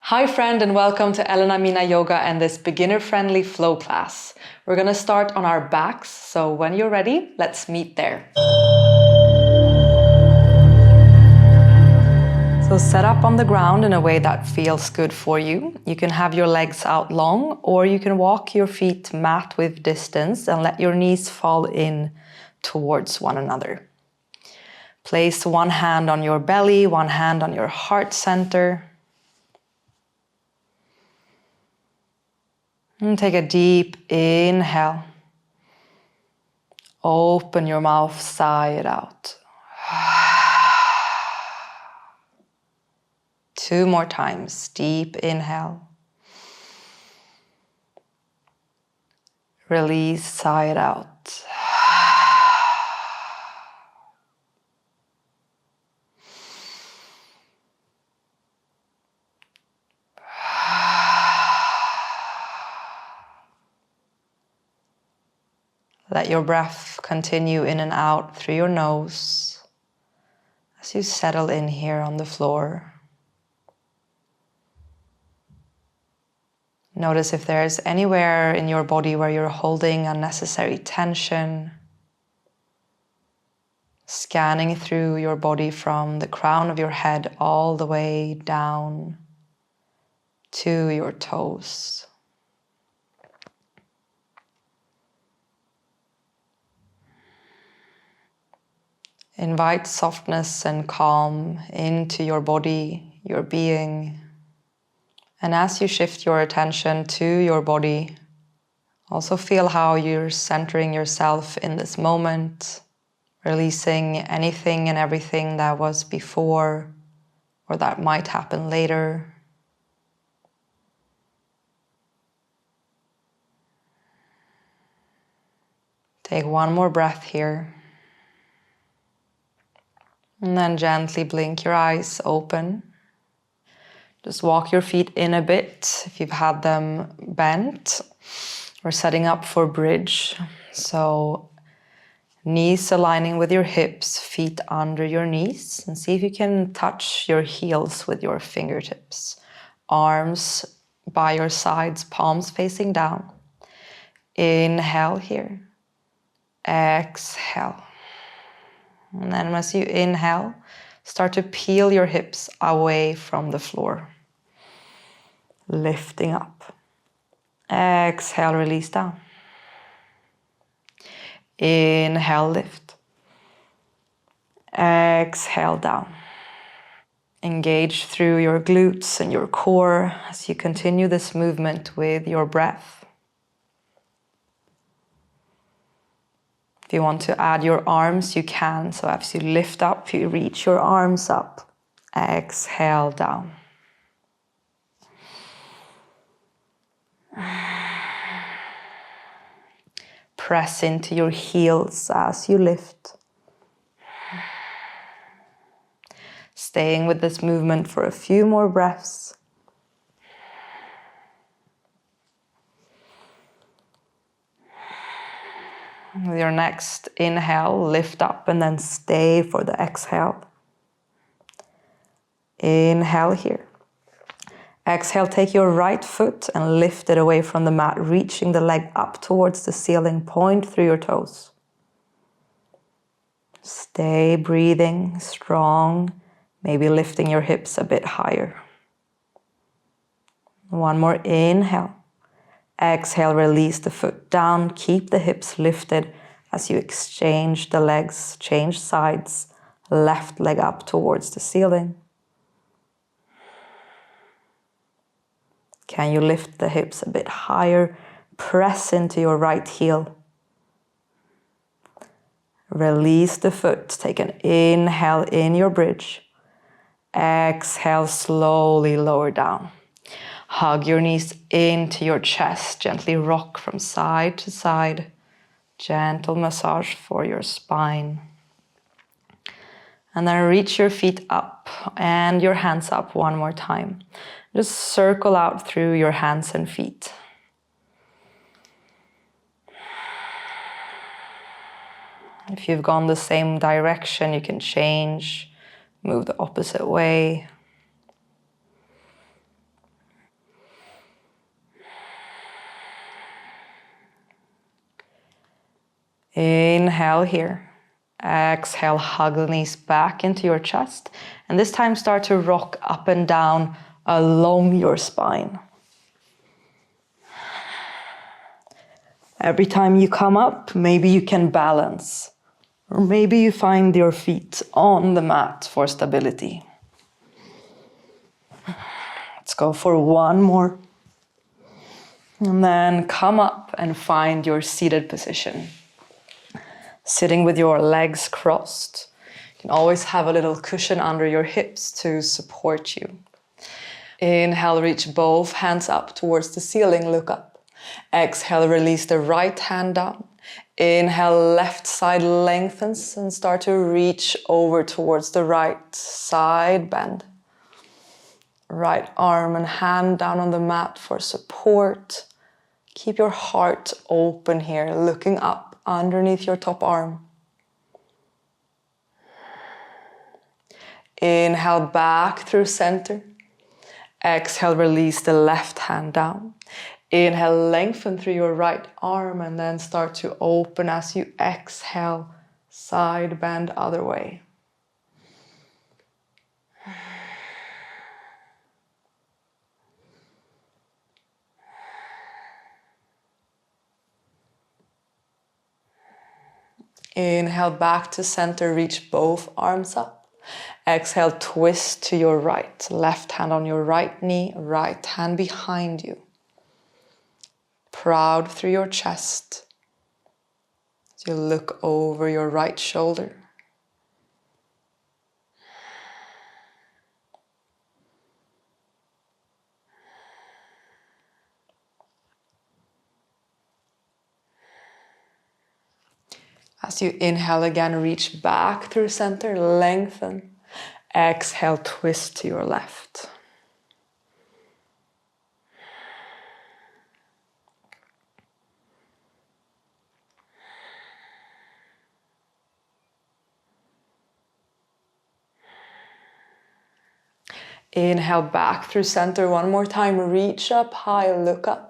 Hi friend, and welcome to Amina Yoga and this beginner-friendly flow class. We're going to start on our backs, so when you're ready, let's meet there. So set up on the ground in a way that feels good for you. You can have your legs out long, or you can walk your feet mat with distance and let your knees fall in towards one another. Place one hand on your belly, one hand on your heart center. And take a deep inhale. Open your mouth, sigh it out. 2 more times. Deep inhale. Release, sigh it out. Let your breath continue in and out through your nose as you settle in here on the floor. Notice if there's anywhere in your body where you're holding unnecessary tension. Scanning through your body from the crown of your head all the way down to your toes. Invite softness and calm into your body, your being. And as you shift your attention to your body, also feel how you're centering yourself in this moment, releasing anything and everything that was before or that might happen later. Take one more breath here. And then gently blink your eyes open. Just walk your feet in a bit if you've had them bent. We're setting up for bridge. So knees aligning with your hips, feet under your knees. And see if you can touch your heels with your fingertips. Arms by your sides, palms facing down. Inhale here. Exhale. And then as you inhale, start to peel your hips away from the floor. Lifting up. Exhale, release down. Inhale, lift. Exhale, down. Engage through your glutes and your core as you continue this movement with your breath. If you want to add your arms, you can. So as you lift up, you reach your arms up. Exhale, down. Press into your heels as you lift. Staying with this movement for a few more breaths. With your next inhale, lift up and then stay for the exhale. Inhale here. Exhale, take your right foot and lift it away from the mat, reaching the leg up towards the ceiling. Point through your toes. Stay breathing, strong, maybe lifting your hips a bit higher. One more inhale. Exhale, release the foot down. Keep the hips lifted as you exchange the legs, change sides. Left leg up towards the ceiling. Can you lift the hips a bit higher? Press into your right heel. Release the foot. Take an inhale in your bridge. Exhale, slowly lower down. Hug your knees into your chest. Gently rock from side to side. Gentle massage for your spine. And then reach your feet up and your hands up one more time. Just circle out through your hands and feet. If you've gone the same direction, you can change, move the opposite way. Inhale here. Exhale, hug the knees back into your chest. And this time start to rock up and down along your spine. Every time you come up, maybe you can balance. Or maybe you find your feet on the mat for stability. Let's go for one more. And then come up and find your seated position. Sitting with your legs crossed. You can always have a little cushion under your hips to support you. Inhale, reach both hands up towards the ceiling, look up. Exhale, release the right hand down. Inhale, left side lengthens and start to reach over towards the right side, bend. Right arm and hand down on the mat for support. Keep your heart open here, looking up underneath your top arm. Inhale back through center. Exhale, release the left hand down. Inhale, lengthen through your right arm and then start to open as you exhale, side bend other way. Inhale back to center, reach both arms up. Exhale, twist to your right. Left hand on your right knee, right hand behind you. Proud through your chest. As you look over your right shoulder. As you inhale again, reach back through center, lengthen. Exhale, twist to your left. Inhale back through center one more time, reach up high, look up.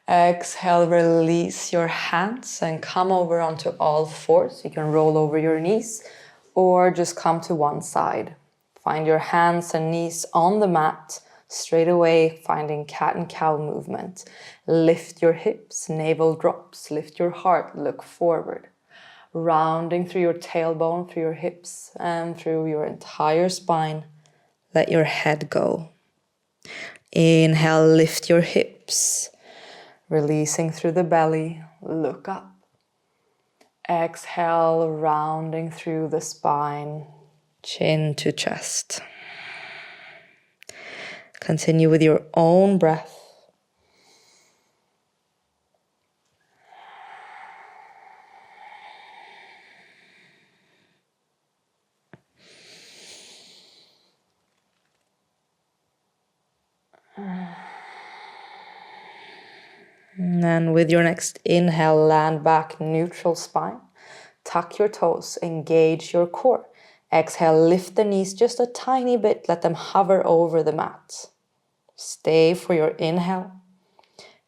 Exhale, release your hands and come over onto all fours. You can roll over your knees or just come to one side. Find your hands and knees on the mat, straight away finding cat and cow movement. Lift your hips, navel drops, lift your heart, look forward. Rounding through your tailbone, through your hips and through your entire spine. Let your head go. Inhale, lift your hips. Releasing through the belly, look up. Exhale, rounding through the spine, chin to chest. Continue with your own breath. And then with your next inhale, land back, neutral spine. Tuck your toes, engage your core. Exhale, lift the knees just a tiny bit, let them hover over the mat. Stay for your inhale.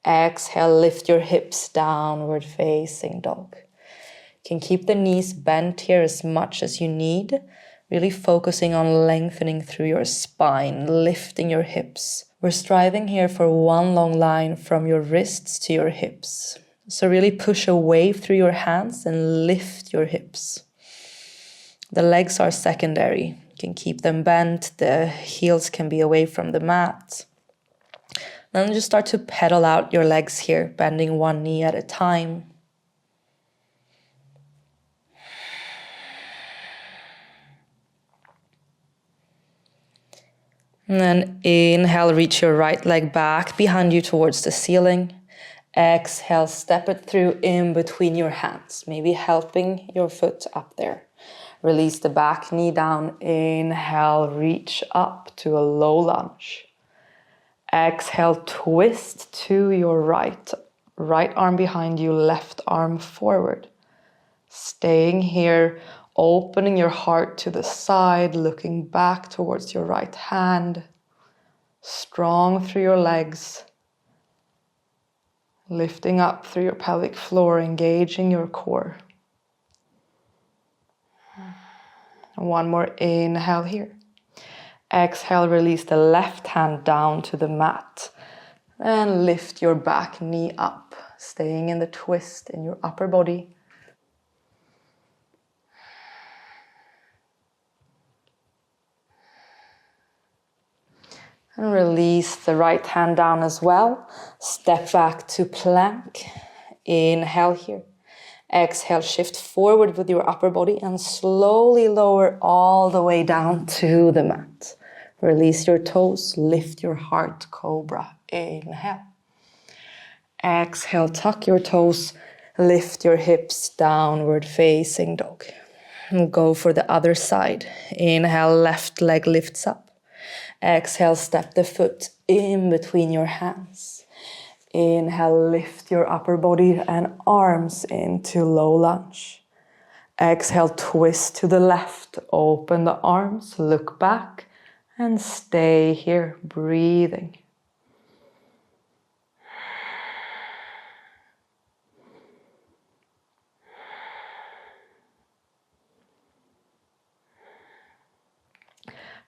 Exhale, lift your hips, downward facing dog. You can keep the knees bent here as much as you need, really focusing on lengthening through your spine, lifting your hips. We're striving here for one long line from your wrists to your hips. So really push a wave through your hands and lift your hips. The legs are secondary. You can keep them bent. The heels can be away from the mat. Then just start to pedal out your legs here, bending one knee at a time. And then inhale, reach your right leg back behind you towards the ceiling. Exhale, step it through in between your hands, maybe helping your foot up there. Release the back knee down. Inhale, reach up to a low lunge. Exhale, twist to your right. Right arm behind you, left arm forward. Staying here, opening your heart to the side, looking back towards your right hand. Strong through your legs. Lifting up through your pelvic floor, engaging your core. One more inhale here. Exhale, release the left hand down to the mat. And lift your back knee up, staying in the twist in your upper body. And release the right hand down as well. Step back to plank. Inhale here. Exhale, shift forward with your upper body and slowly lower all the way down to the mat. Release your toes, lift your heart, cobra. Inhale. Exhale, tuck your toes, lift your hips, downward facing dog. And go for the other side. Inhale, left leg lifts up. Exhale, step the foot in between your hands. Inhale, lift your upper body and arms into low lunge. Exhale, twist to the left, open the arms, look back, and stay here, breathing.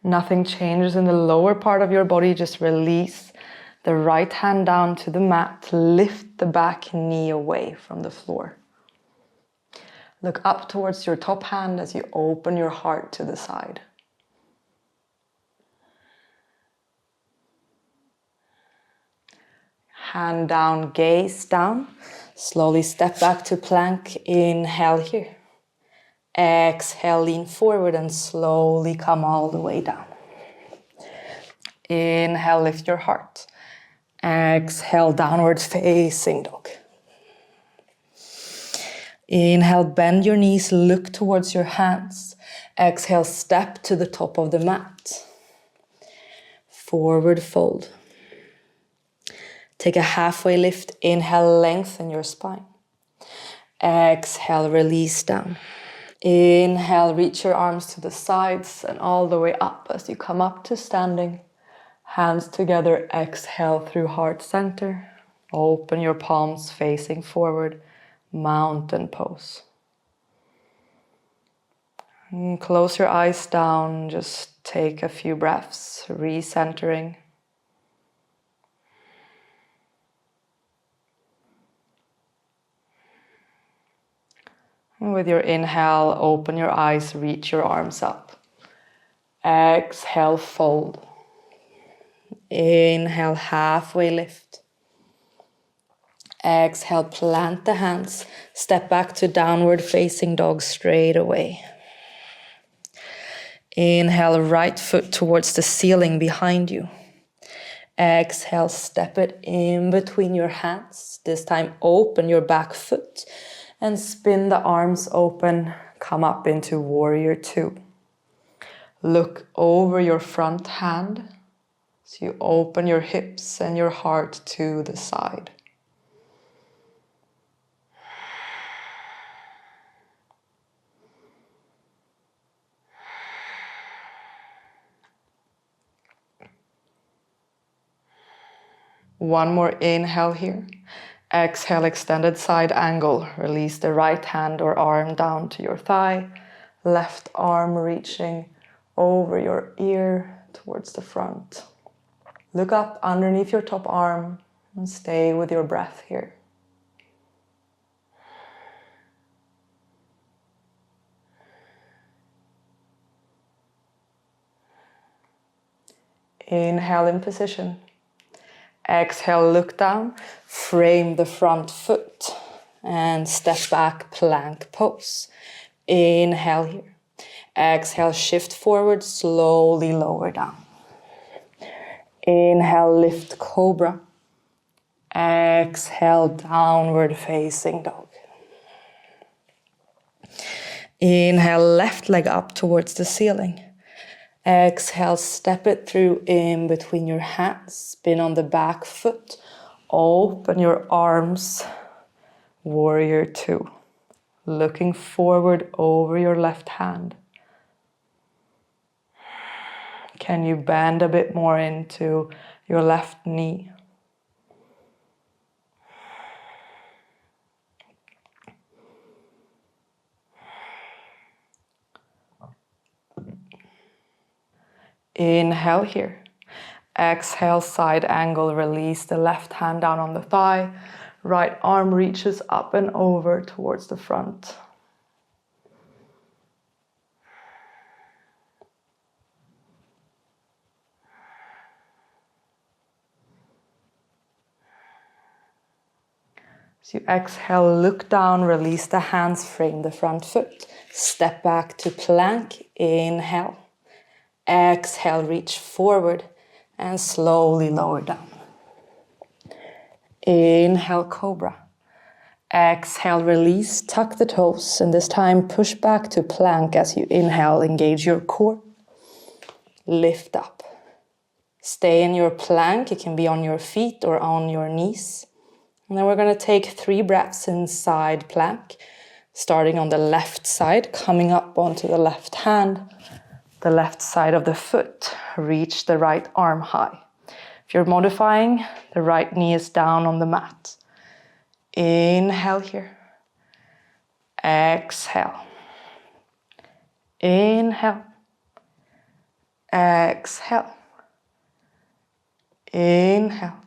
Nothing changes in the lower part of your body, just release the right hand down to the mat, lift the back knee away from the floor. Look up towards your top hand as you open your heart to the side. Hand down, gaze down. Slowly step back to plank. Inhale here. Exhale, lean forward and slowly come all the way down. Inhale, lift your heart. Exhale, downward facing dog. Inhale, bend your knees, look towards your hands. Exhale, step to the top of the mat. Forward fold. Take a halfway lift. Inhale, lengthen your spine. Exhale, release down. Inhale, reach your arms to the sides and all the way up as you come up to standing. Hands together, exhale through heart center. Open your palms facing forward, mountain pose. And close your eyes down, just take a few breaths, recentering. And with your inhale, open your eyes, reach your arms up. Exhale, fold. Inhale, halfway lift. Exhale, plant the hands. Step back to downward facing dog straight away. Inhale, right foot towards the ceiling behind you. Exhale, step it in between your hands. This time, open your back foot and spin the arms open. Come up into warrior two. Look over your front hand. So you open your hips and your heart to the side. One more inhale here. Exhale, extended side angle. Release the right hand or arm down to your thigh. Left arm reaching over your ear towards the front. Look up underneath your top arm and stay with your breath here. Inhale in position. Exhale, look down, frame the front foot and step back, plank pose. Inhale here. Exhale, shift forward, slowly lower down. Inhale, lift cobra. Exhale, downward facing dog. Inhale, left leg up towards the ceiling. Exhale, step it through in between your hands. Spin on the back foot. Open your arms. Warrior two. Looking forward over your left hand. Can you bend a bit more into your left knee? Inhale here. Exhale, side angle, release the left hand down on the thigh. Right arm reaches up and over towards the front. As you exhale, look down, release the hands, frame the front foot. Step back to plank, inhale. Exhale, reach forward and slowly lower down. Inhale, cobra. Exhale, release, tuck the toes, and this time push back to plank as you inhale, engage your core. Lift up. Stay in your plank, it can be on your feet or on your knees. And then we're going to take 3 breaths inside plank, starting on the left side, coming up onto the left hand, the left side of the foot. Reach the right arm high. If you're modifying, the right knee is down on the mat. Inhale here. Exhale. Inhale. Exhale. Inhale.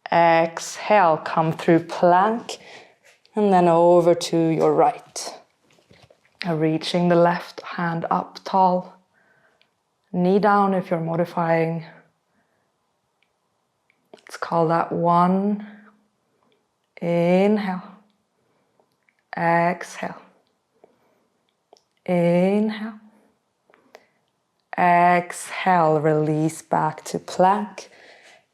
Exhale, come through plank and then over to your right. Reaching the left hand up tall. Knee down if you're modifying. Let's call that 1. Inhale. Exhale. Inhale. Exhale, release back to plank.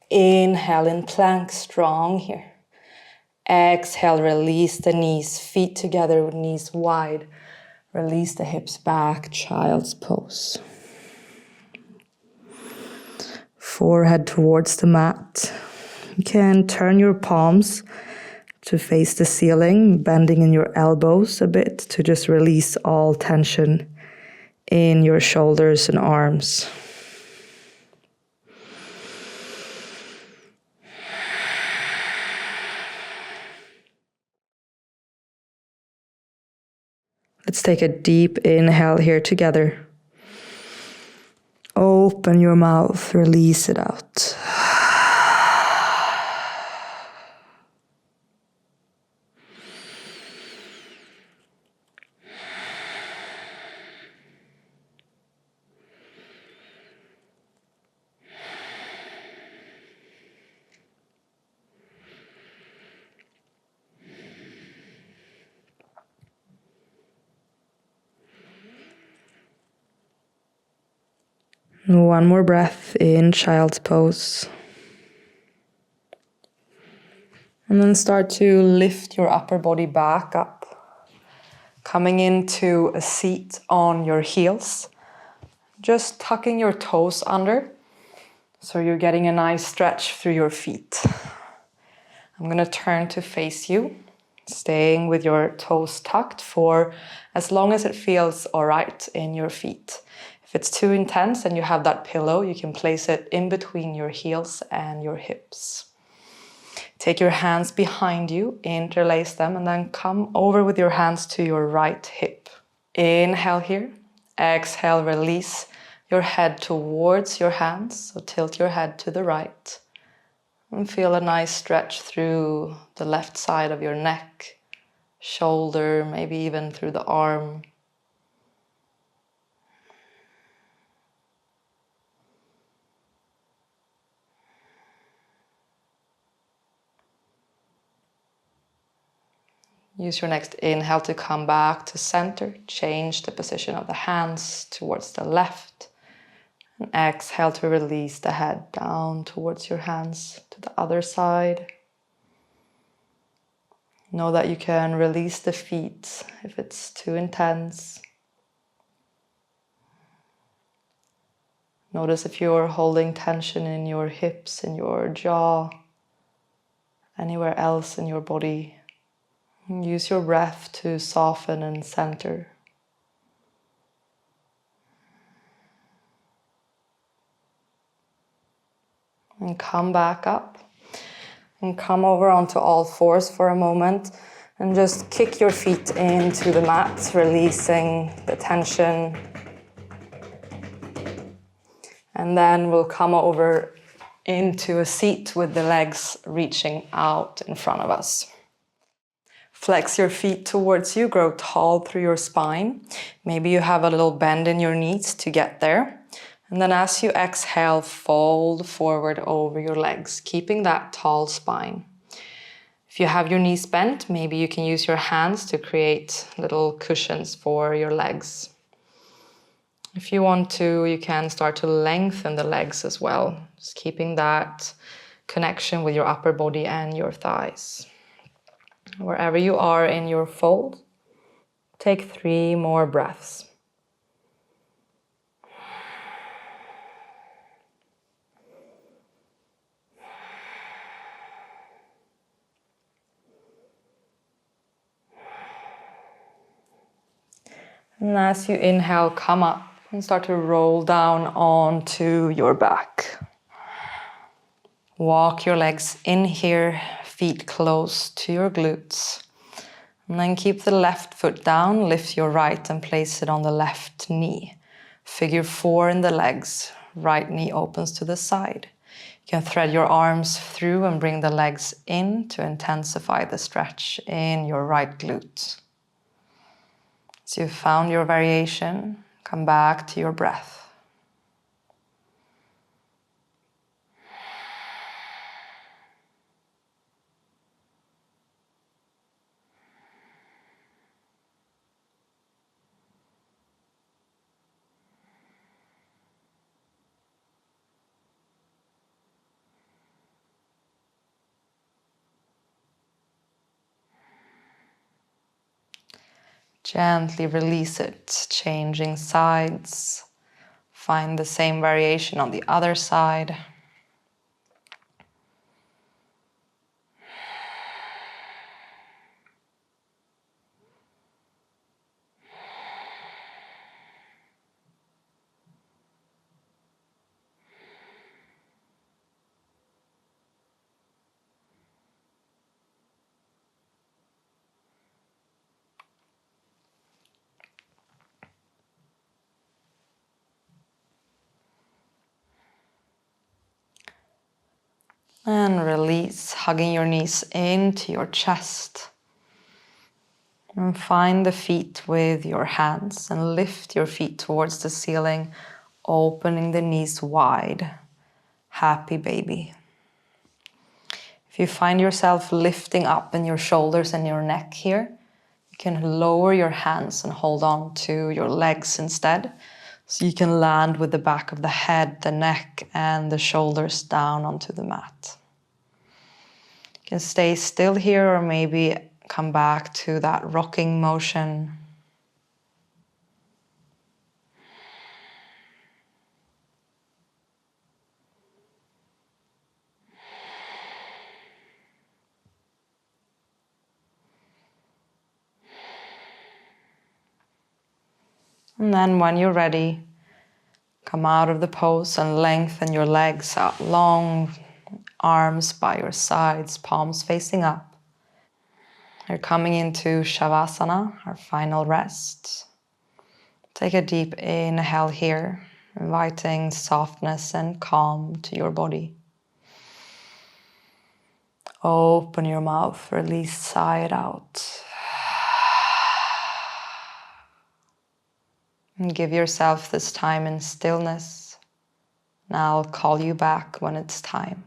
Inhale in plank, strong here. Exhale, release the knees, feet together with knees wide. Release the hips back, child's pose. Forehead towards the mat. You can turn your palms to face the ceiling, bending in your elbows a bit to just release all tension in your shoulders and arms. Let's take a deep inhale here together. Open your mouth, release it out. One more breath in child's pose. And then start to lift your upper body back up. Coming into a seat on your heels. Just tucking your toes under. So you're getting a nice stretch through your feet. I'm going to turn to face you. Staying with your toes tucked for as long as it feels all right in your feet. If it's too intense and you have that pillow, you can place it in between your heels and your hips. Take your hands behind you, interlace them, and then come over with your hands to your right hip. Inhale here. Exhale, release your head towards your hands. So tilt your head to the right. And feel a nice stretch through the left side of your neck, shoulder, maybe even through the arm. Use your next inhale to come back to center. Change the position of the hands towards the left. And exhale to release the head down towards your hands to the other side. Know that you can release the feet if it's too intense. Notice if you're holding tension in your hips, in your jaw, anywhere else in your body. Use your breath to soften and center. And come back up. And come over onto all fours for a moment. And just kick your feet into the mat, releasing the tension. And then we'll come over into a seat with the legs reaching out in front of us. Flex your feet towards you, grow tall through your spine. Maybe you have a little bend in your knees to get there. And then as you exhale, fold forward over your legs, keeping that tall spine. If you have your knees bent, maybe you can use your hands to create little cushions for your legs. If you want to, you can start to lengthen the legs as well, just keeping that connection with your upper body and your thighs. Wherever you are in your fold, take 3 more breaths. And as you inhale, come up and start to roll down onto your back. Walk your legs in here, feet close to your glutes. And then keep the left foot down, lift your right and place it on the left knee. Figure 4 in the legs, right knee opens to the side. You can thread your arms through and bring the legs in to intensify the stretch in your right glute. As you've found your variation, come back to your breath. Gently release it, changing sides. Find the same variation on the other side. And release, hugging your knees into your chest. And find the feet with your hands and lift your feet towards the ceiling, opening the knees wide. Happy baby. If you find yourself lifting up in your shoulders and your neck here, you can lower your hands and hold on to your legs instead. So you can land with the back of the head, the neck, and the shoulders down onto the mat. You can stay still here or maybe come back to that rocking motion. And then when you're ready, come out of the pose and lengthen your legs out long, arms by your sides, palms facing up. You're coming into Shavasana, our final rest. Take a deep inhale here, inviting softness and calm to your body. Open your mouth, release, sigh it out. And give yourself this time in stillness. Now I'll call you back when it's time.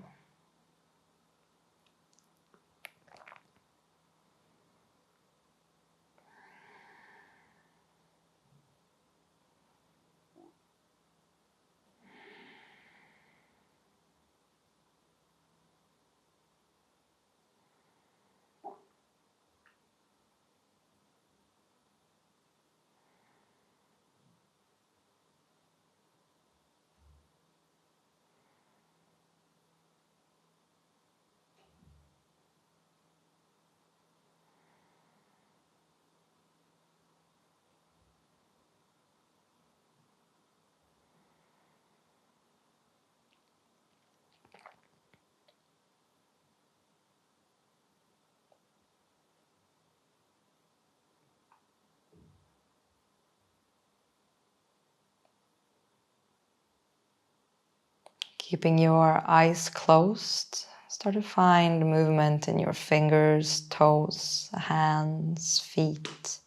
Keeping your eyes closed, start to find movement in your fingers, toes, hands, feet.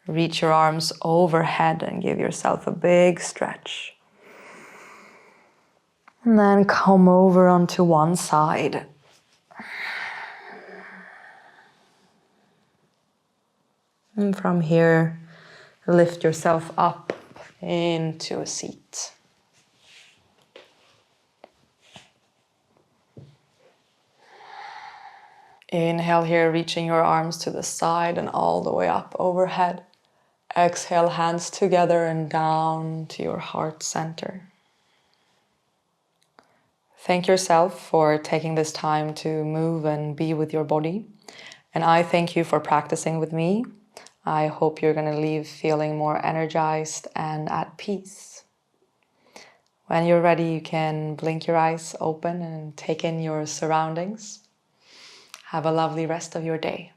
Reach your arms overhead and give yourself a big stretch. And then come over onto one side. And from here, lift yourself up into a seat. Inhale here, reaching your arms to the side and all the way up overhead. Exhale, hands together and down to your heart center. Thank yourself for taking this time to move and be with your body. And I thank you for practicing with me. I hope you're going to leave feeling more energized and at peace. When you're ready, you can blink your eyes open and take in your surroundings. Have a lovely rest of your day.